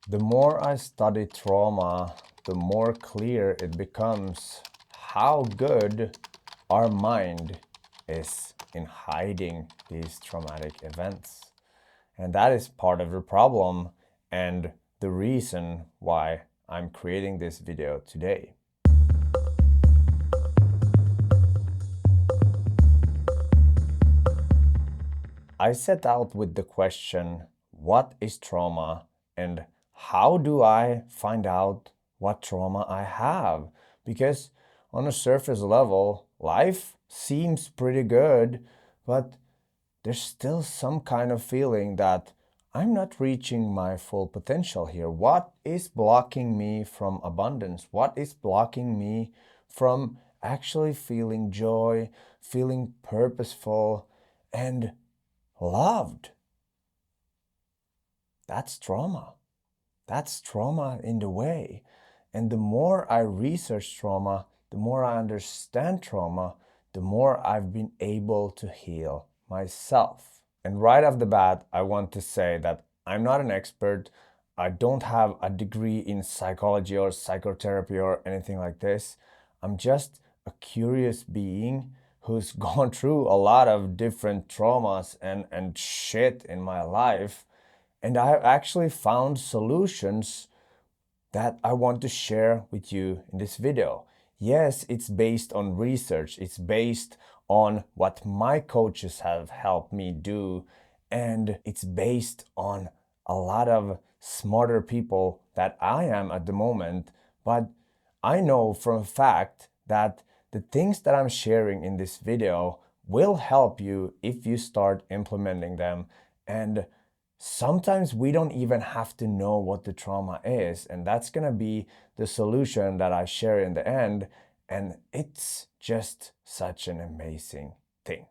The more I study trauma, the more clear it becomes how good our mind is in hiding these traumatic events. And that is part of the problem and the reason why I'm creating this video today. I set out with the question, what is trauma and how do I find out what trauma I have? Because on a surface level, life seems pretty good, but there's still some kind of feeling that I'm not reaching my full potential here. What is blocking me from abundance? What is blocking me from actually feeling joy, feeling purposeful, and loved? That's trauma. That's trauma in the way. And the more I research trauma, the more I understand trauma, the more I've been able to heal myself. And right off the bat, I want to say that I'm not an expert. I don't have a degree in psychology or psychotherapy or anything like this. I'm just a curious being who's gone through a lot of different traumas and shit in my life. And I have actually found solutions that I want to share with you in this video. Yes, it's based on research. It's based on what my coaches have helped me do. And it's based on a lot of smarter people that I am at the moment. But I know from a fact that the things that I'm sharing in this video will help you if you start implementing them. And sometimes we don't even have to know what the trauma is, and that's gonna be the solution that I share in the end, and it's just such an amazing thing.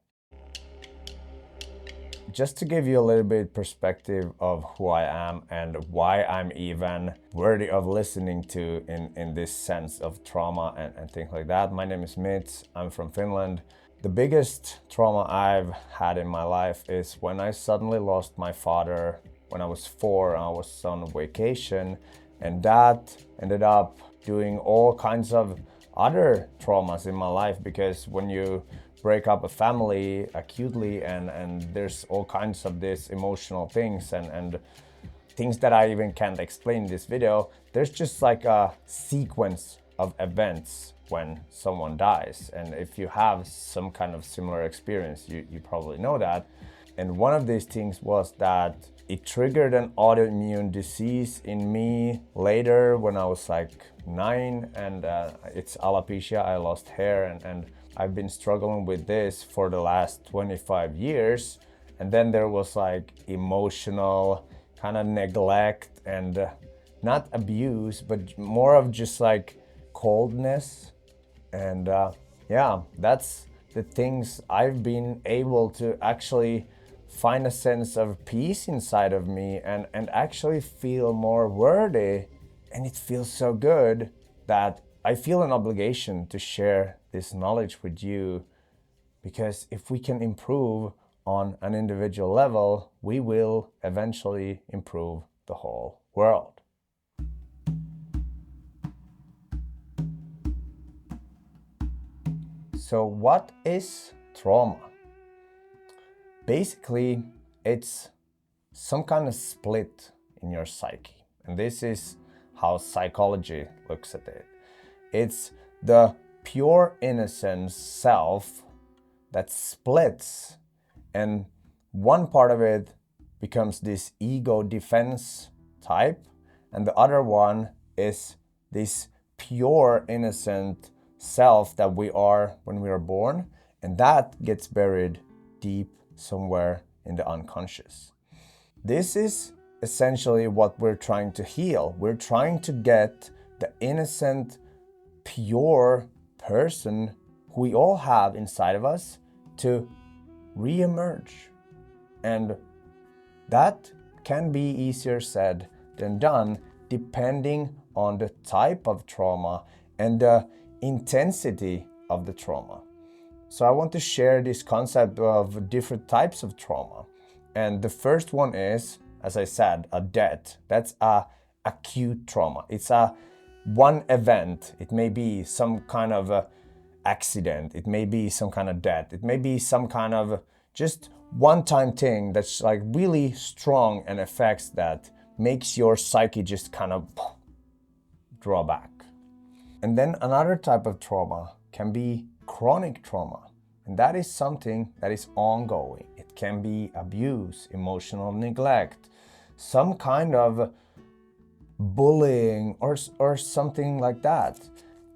Just to give you a little bit perspective of who I am and why I'm even worthy of listening to in this sense of trauma and things like that. My name is Mitz, I'm from Finland. The biggest trauma I've had in my life is when I suddenly lost my father when I was 4. I was on vacation, and that ended up doing all kinds of other traumas in my life, because when you break up a family acutely and there's all kinds of these emotional things and things that I even can't explain in this video, there's just like a sequence of events when someone dies. And if you have some kind of similar experience, you probably know that. And one of these things was that it triggered an autoimmune disease in me later when I was like 9, and it's alopecia. I lost hair, and I've been struggling with this for the last 25 years. And then there was like emotional kind of neglect and not abuse, but more of just like coldness. And yeah, that's the things I've been able to actually find a sense of peace inside of me and actually feel more worthy. And it feels so good that I feel an obligation to share this knowledge with you, because if we can improve on an individual level, we will eventually improve the whole world. So what is trauma? Basically, it's some kind of split in your psyche. And this is how psychology looks at it. It's the pure innocent self that splits, and one part of it becomes this ego defense type, and the other one is this pure innocent self that we are when we are born, and that gets buried deep somewhere in the unconscious. This is essentially what we're trying to heal. We're trying to get the innocent, pure person who we all have inside of us to re-emerge. And that can be easier said than done, depending on the type of trauma and the intensity of the trauma. So I want to share this concept of different types of trauma. And the first one is, as I said, a death. That's a acute trauma. It's a one event. It may be some kind of accident. It may be some kind of death. It may be some kind of just one-time thing that's like really strong and affects that, makes your psyche just kind of draw back. And then another type of trauma can be chronic trauma. And that is something that is ongoing. It can be abuse, emotional neglect, some kind of bullying or something like that.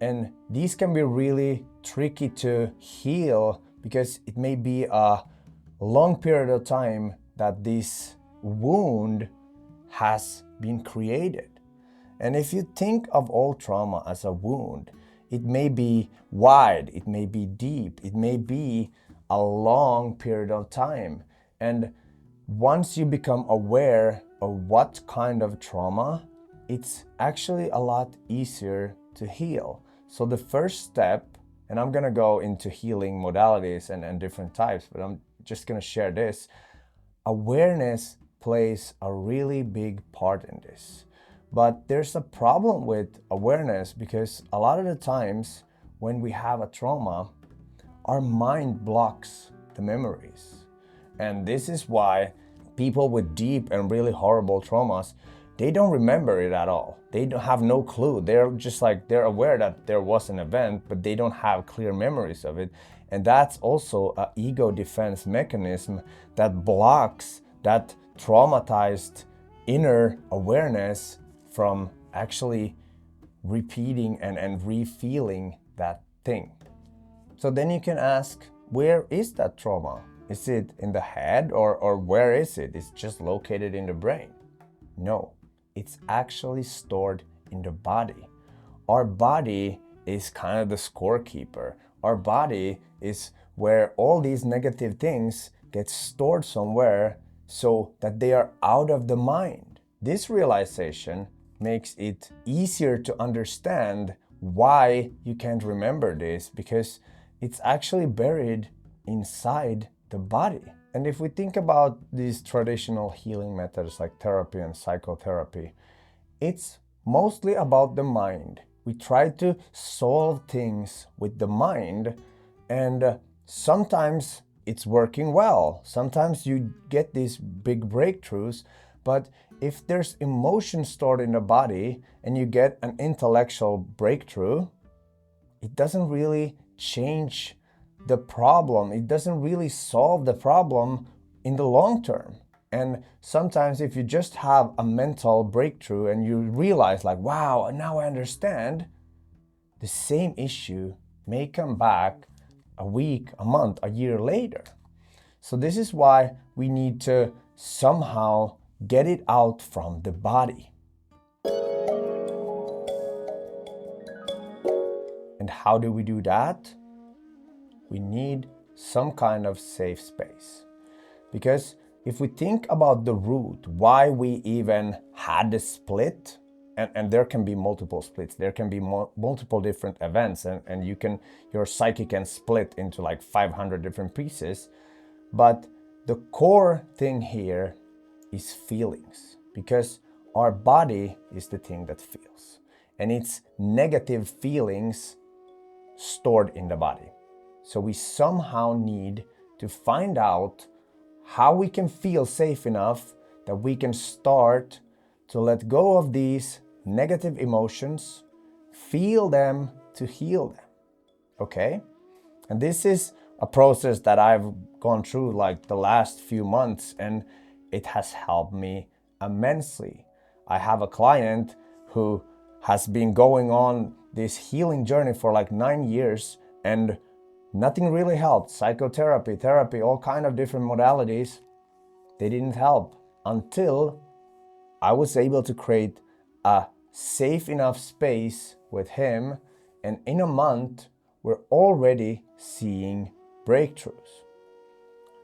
And these can be really tricky to heal because it may be a long period of time that this wound has been created. And if you think of all trauma as a wound, it may be wide, it may be deep, it may be a long period of time. And once you become aware of what kind of trauma, it's actually a lot easier to heal. So the first step, and I'm gonna go into healing modalities and different types, but I'm just gonna share this. Awareness plays a really big part in this. But there's a problem with awareness because a lot of the times when we have a trauma, our mind blocks the memories. And this is why people with deep and really horrible traumas, they don't remember it at all. They don't have no clue. They're just like, they're aware that there was an event, but they don't have clear memories of it. And that's also an ego defense mechanism that blocks that traumatized inner awareness from actually repeating and re-feeling that thing. So then you can ask, where is that trauma? Is it in the head or where is it? It's just located in the brain. No, it's actually stored in the body. Our body is kind of the scorekeeper. Our body is where all these negative things get stored somewhere so that they are out of the mind. This realization makes it easier to understand why you can't remember this, because it's actually buried inside the body. And if we think about these traditional healing methods like therapy and psychotherapy, it's mostly about the mind. We try to solve things with the mind, and sometimes it's working well. Sometimes you get these big breakthroughs, but if there's emotion stored in the body and you get an intellectual breakthrough, it doesn't really change the problem. It doesn't really solve the problem in the long term. And sometimes if you just have a mental breakthrough and you realize like, wow, now I understand, the same issue may come back a week, a month, a year later. So this is why we need to somehow get it out from the body. And how do we do that? We need some kind of safe space. Because if we think about the root, why we even had the split, and there can be multiple splits, there can be multiple different events, and your psyche can split into like 500 different pieces. But the core thing here is feelings, because our body is the thing that feels, and it's negative feelings stored in the body. So we somehow need to find out how we can feel safe enough that we can start to let go of these negative emotions, feel them to heal them. Okay? And this is a process that I've gone through like the last few months, and it has helped me immensely. I have a client who has been going on this healing journey for like 9 years, and nothing really helped. Psychotherapy, therapy, all kind of different modalities, they didn't help until I was able to create a safe enough space with him, and in a month we're already seeing breakthroughs.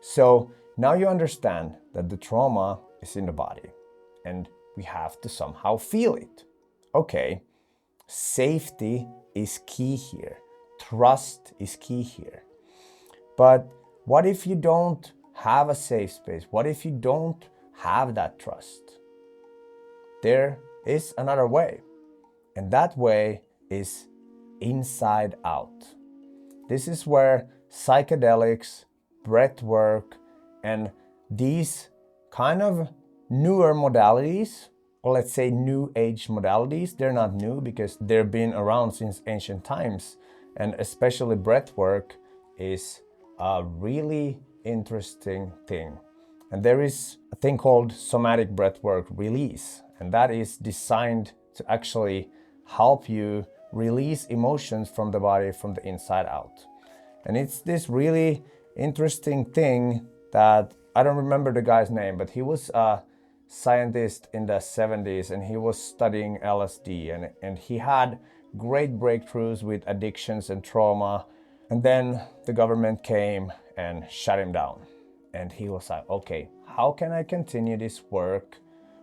So now you understand that the trauma is in the body and we have to somehow feel it. Okay, safety is key here. Trust is key here. But what if you don't have a safe space? What if you don't have that trust? There is another way. And that way is inside out. This is where psychedelics, breath work, and these kind of newer modalities, or let's say new age modalities, they're not new because they've been around since ancient times. And especially breath work is a really interesting thing. And there is a thing called somatic breathwork release, and that is designed to actually help you release emotions from the body from the inside out. And it's this really interesting thing that I don't remember the guy's name, but he was a scientist in the 70s and he was studying LSD, and he had great breakthroughs with addictions and trauma. And then the government came and shut him down. And he was like, okay, how can I continue this work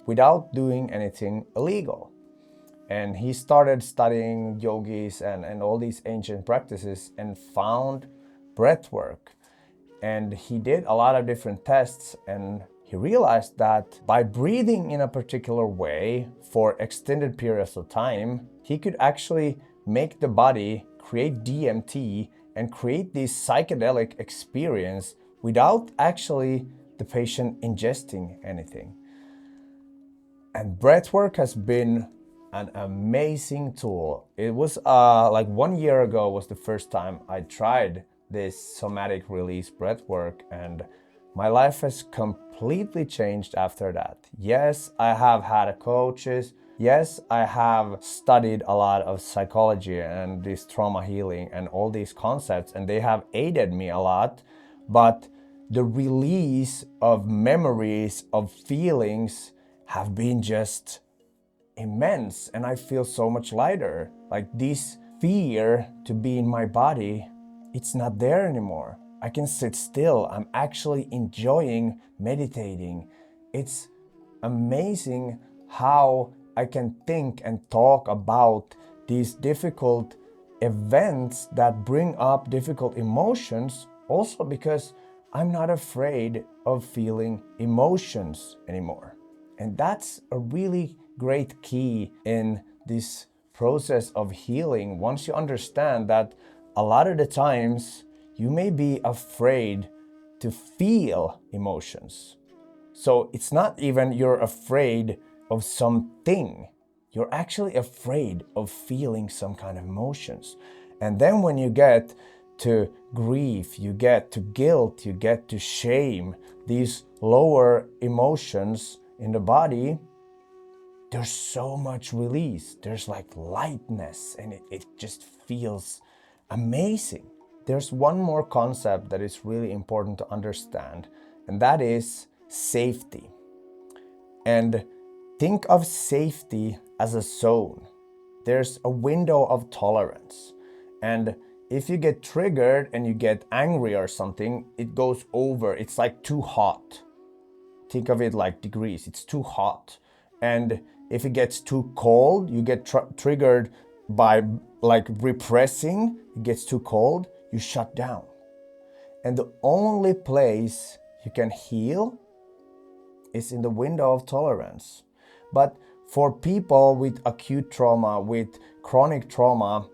without doing anything illegal? And he started studying yogis and all these ancient practices and found breath work. And he did a lot of different tests, and he realized that by breathing in a particular way for extended periods of time, he could actually make the body create DMT and create this psychedelic experience without actually the patient ingesting anything. And breathwork has been an amazing tool. It was like 1 year ago was the first time I tried this somatic release breathwork, and my life has completely changed after that. Yes, I have had coaches. Yes, I have studied a lot of psychology and this trauma healing and all these concepts, and they have aided me a lot. But the release of memories, of feelings have been just immense, and I feel so much lighter. Like this fear to be in my body, it's not there anymore. I can sit still. I'm actually enjoying meditating. It's amazing how I can think and talk about these difficult events that bring up difficult emotions, also because I'm not afraid of feeling emotions anymore. And that's a really great key in this process of healing. Once you understand that a lot of the times you may be afraid to feel emotions. So it's not even you're afraid of something. You're actually afraid of feeling some kind of emotions. And then when you get to grief, you get to guilt, you get to shame, these lower emotions in the body, there's so much release. There's like lightness, and it just feels amazing. There's one more concept that is really important to understand, and that is safety. And think of safety as a zone. There's a window of tolerance. And if you get triggered and you get angry or something, it goes over. It's like too hot. Think of it like degrees. It's too hot. And if it gets too cold, you get triggered by like repressing. It gets too cold, you shut down. And the only place you can heal is in the window of tolerance. But for people with acute trauma, with chronic trauma,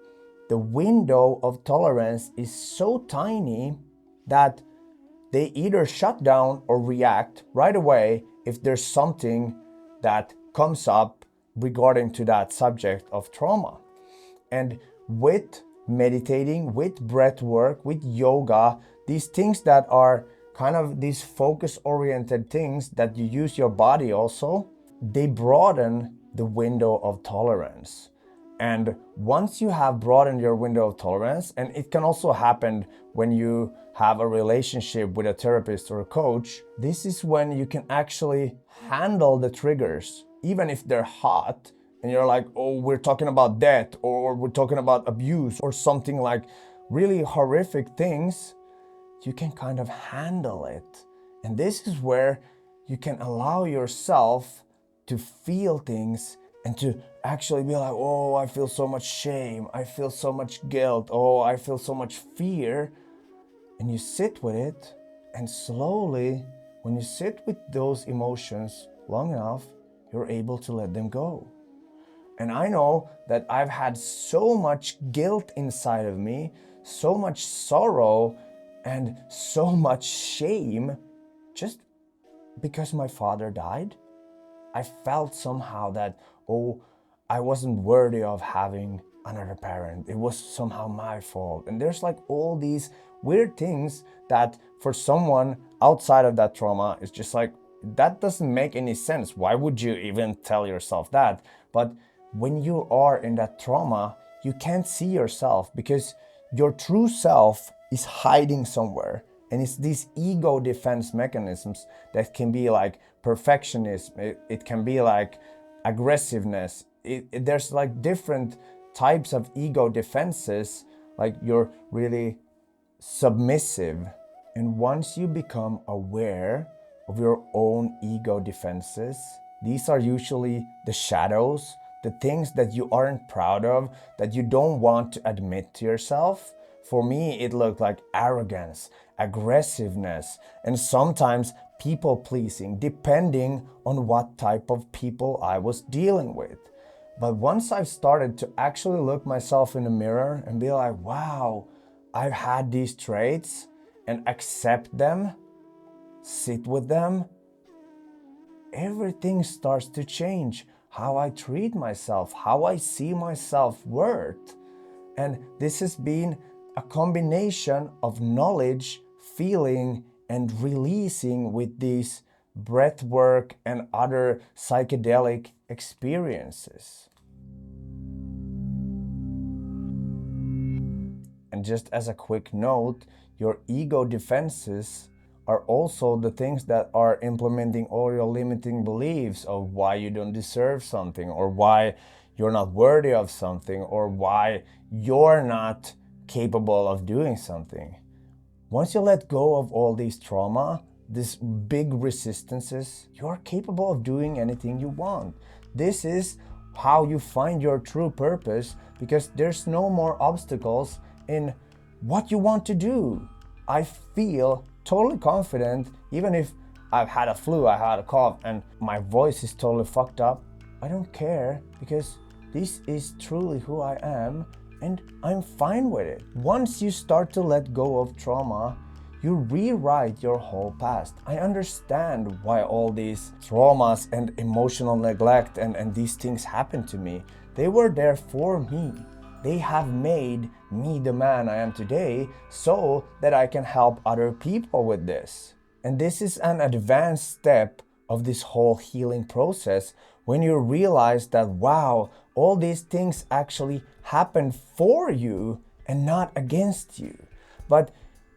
the window of tolerance is so tiny that they either shut down or react right away if there's something that comes up regarding to that subject of trauma. And with meditating, with breath work, with yoga, these things that are kind of these focus-oriented things that you use your body also, they broaden the window of tolerance. And once you have broadened your window of tolerance, and it can also happen when you have a relationship with a therapist or a coach, this is when you can actually handle the triggers, even if they're hot, and you're like, oh, we're talking about death, or we're talking about abuse, or something like really horrific things, you can kind of handle it. And this is where you can allow yourself to feel things and to actually be like, oh, I feel so much shame, I feel so much guilt, oh, I feel so much fear. And you sit with it, and slowly, when you sit with those emotions long enough, you're able to let them go. And I know that I've had so much guilt inside of me, so much sorrow, and so much shame just because my father died. I felt somehow that, oh, I wasn't worthy of having another parent. It was somehow my fault. And there's like all these weird things that for someone outside of that trauma, it's just like, that doesn't make any sense. Why would you even tell yourself that? But when you are in that trauma, you can't see yourself because your true self is hiding somewhere. And it's these ego defense mechanisms that can be like perfectionism, it can be like aggressiveness. There's like different types of ego defenses, like you're really submissive. And once you become aware of your own ego defenses, these are usually the shadows, the things that you aren't proud of, that you don't want to admit to yourself. For me, it looked like arrogance, aggressiveness, and sometimes people pleasing, depending on what type of people I was dealing with. But once I've started to actually look myself in the mirror and be like, wow, I've had these traits, and accept them, sit with them, everything starts to change. How I treat myself, how I see my self-worth. And this has been a combination of knowledge, feeling, and releasing with these breath work and other psychedelic experiences. And just as a quick note, your ego defenses are also the things that are implementing all your limiting beliefs of why you don't deserve something, or why you're not worthy of something, or why you're not capable of doing something. Once you let go of all these trauma, these big resistances, you're capable of doing anything you want. This is how you find your true purpose, because there's no more obstacles in what you want to do. I feel totally confident, even if I've had a flu, I had a cough, and my voice is totally fucked up. I don't care, because this is truly who I am, and I'm fine with it. Once you start to let go of trauma, you rewrite your whole past. I understand why all these traumas and emotional neglect and these things happened to me. They were there for me. They have made me the man I am today so that I can help other people with this. And this is an advanced step of this whole healing process, when you realize that, wow, all these things actually happen for you and not against you. But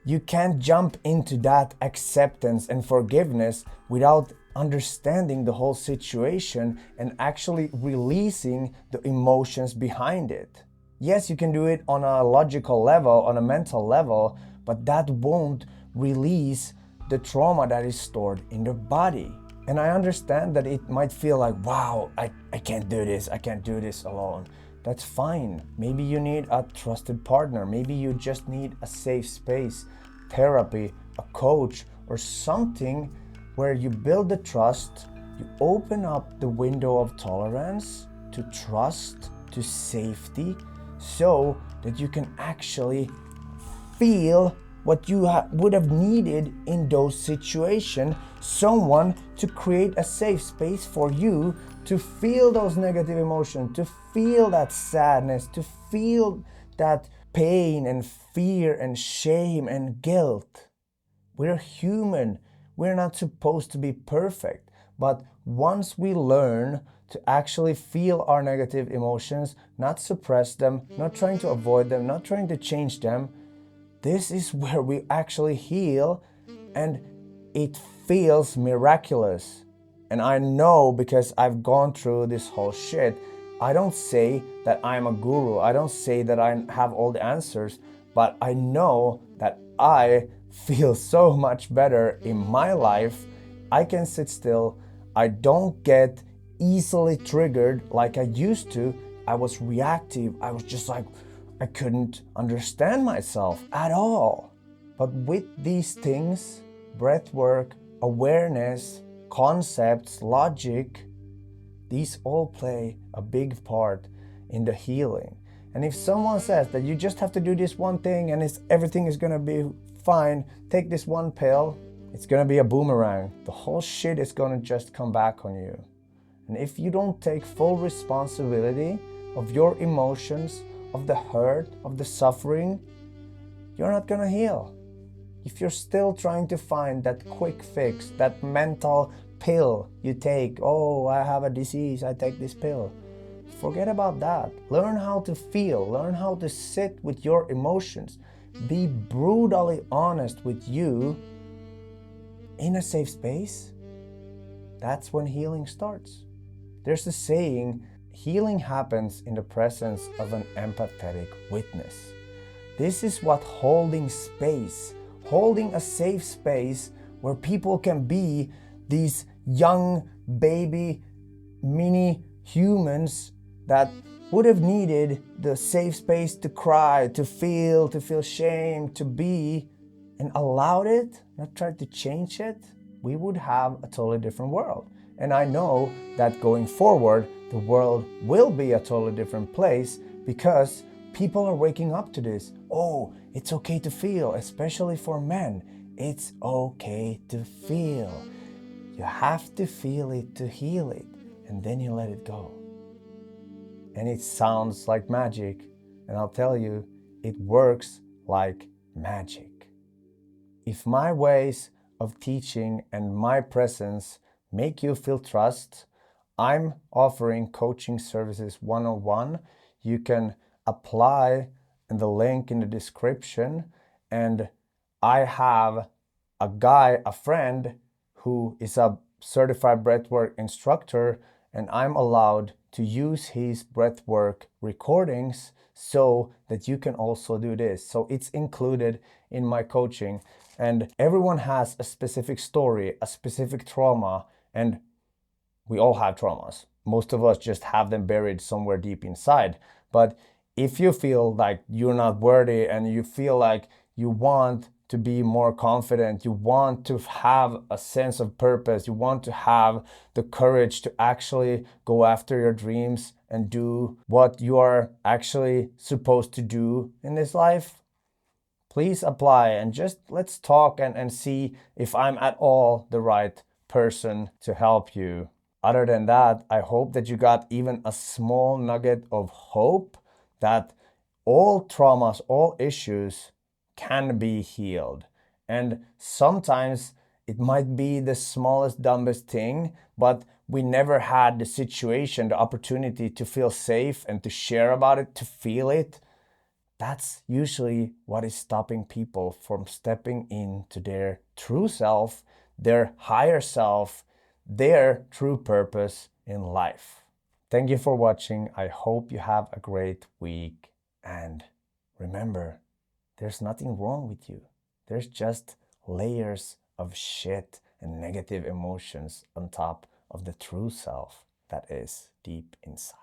you can't jump into that acceptance and forgiveness without understanding the whole situation and actually releasing the emotions behind it. Yes, you can do it on a logical level, on a mental level, but that won't release the trauma that is stored in the body. And I understand that it might feel like, wow, I can't do this, I can't do this alone. That's fine. Maybe you need a trusted partner. Maybe you just need a safe space, therapy, a coach, or something where you build the trust, you open up the window of tolerance to trust, to safety, so that you can actually feel what you would have needed in those situations. Someone to create a safe space for you to feel those negative emotions, to feel that sadness, to feel that pain and fear and shame and guilt. We're human. We're not supposed to be perfect. But once we learn to actually feel our negative emotions, not suppress them, not trying to avoid them, not trying to change them, this is where we actually heal, and it feels miraculous. And I know, because I've gone through this whole shit. I don't say that I'm a guru. I don't say that I have all the answers, but I know that I feel so much better in my life. I can sit still. I don't get easily triggered like I used to. I was reactive. I was just like, I couldn't understand myself at all. But with these things, breath work, awareness, concepts, logic, These all play a big part in the healing. And if someone says that you just have to do this one thing and everything is gonna be fine, take this one pill, it's gonna be a boomerang. The whole shit is gonna just come back on you. And if you don't take full responsibility of your emotions, of the hurt, of the suffering, you're not gonna heal. If you're still trying to find that quick fix, that mental pill you take, oh, I have a disease, I take this pill. Forget about that. Learn how to feel, learn how to sit with your emotions. Be brutally honest with you in a safe space. That's when healing starts. There's a saying, healing happens in the presence of an empathetic witness. This is what holding space, holding a safe space where people can be these young baby mini humans that would have needed the safe space to cry, to feel shame, to be, and allowed it, not tried to change it, we would have a totally different world. And I know that going forward, the world will be a totally different place because people are waking up to this. Oh, it's okay to feel, especially for men. It's okay to feel. You have to feel it to heal it, and then you let it go. And it sounds like magic, and I'll tell you, it works like magic. If my ways of teaching and my presence make you feel trust, I'm offering coaching services 101. You can apply in the link in the description, and I have a guy, a friend who is a certified breathwork instructor, and I'm allowed to use his breathwork recordings so that you can also do this. So it's included in my coaching, and everyone has a specific story, a specific trauma, and we all have traumas. Most of us just have them buried somewhere deep inside. But if you feel like you're not worthy and you feel like you want to be more confident, you want to have a sense of purpose, you want to have the courage to actually go after your dreams and do what you are actually supposed to do in this life, please apply and just let's talk and see if I'm at all the right person to help you. Other than that, I hope that you got even a small nugget of hope that all traumas, all issues can be healed. And sometimes it might be the smallest, dumbest thing, but we never had the situation, the opportunity to feel safe and to share about it, to feel it. That's usually what is stopping people from stepping into their true self, their higher self, their true purpose in life. Thank you for watching. I hope you have a great week. And remember, there's nothing wrong with you. There's just layers of shit and negative emotions on top of the true self that is deep inside.